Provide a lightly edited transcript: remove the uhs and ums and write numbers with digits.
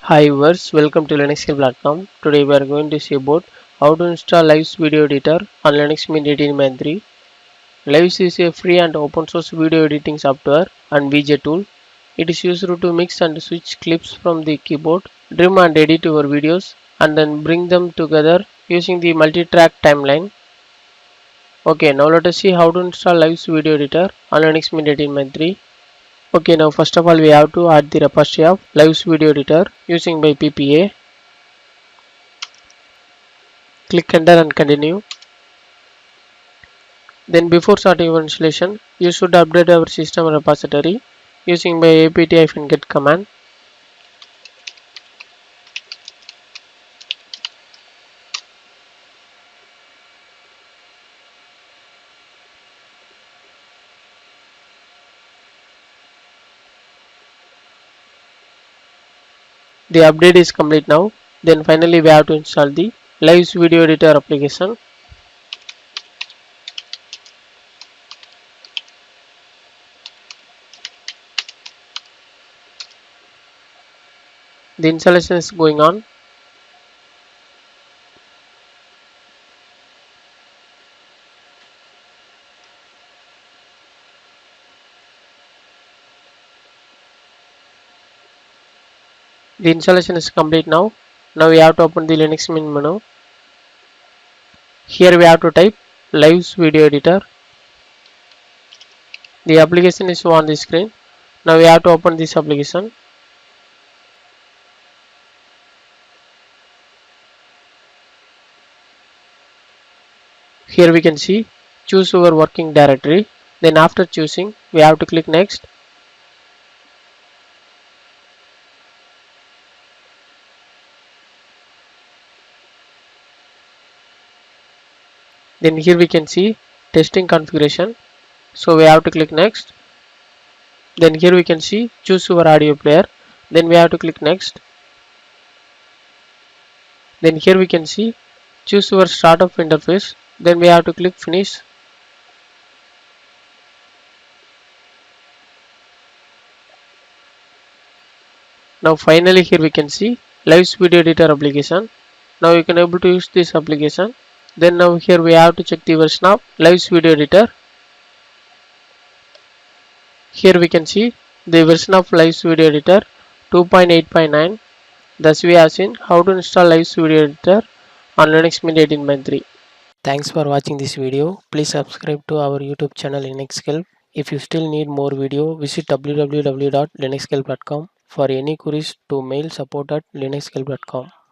Hi viewers, welcome to LinuxSkill.com. Today we are going to see about how to install LiVES video editor on Linux Mint 18.3. LiVES is a free and open source video editing software and VJ tool. It is used to mix and switch clips from the keyboard, trim and edit your videos, and then bring them together using the multi-track timeline. Okay, now let us see how to install LiVES video editor on Linux Mint 18.3. Okay, now first of all we have to add the repository of LiVES video editor using by PPA. Click enter and continue. Then before starting your installation, you should update our system repository using by apt-get command. The update is complete now. Then finally we have to install the LiVES video editor application. The installation is going on. The installation is complete now. Now we have to open the Linux Mint menu. Here we have to type LiVES video editor. The application is on the screen. Now we have to open this application. Here we can see choose your working directory. Then after choosing we have to click next. Then here we can see testing configuration. So we have to click next. Then here we can see choose your audio player. Then we have to click next. Then here we can see choose your startup interface. Then we have to click finish. Now finally here we can see LiVES video editor application. Now you can able to use this application. Then now here we have to check the version of LiVES video editor. Here we can see the version of LiVES video editor 2.8.9. Thus we have seen how to install LiVES video editor on Linux Mint 18.3. Thanks for watching this video. Please subscribe to our YouTube channel LinuxSkill. If you still need more video, visit www.linuxskill.com. For any queries to mail support@linuxskill.com.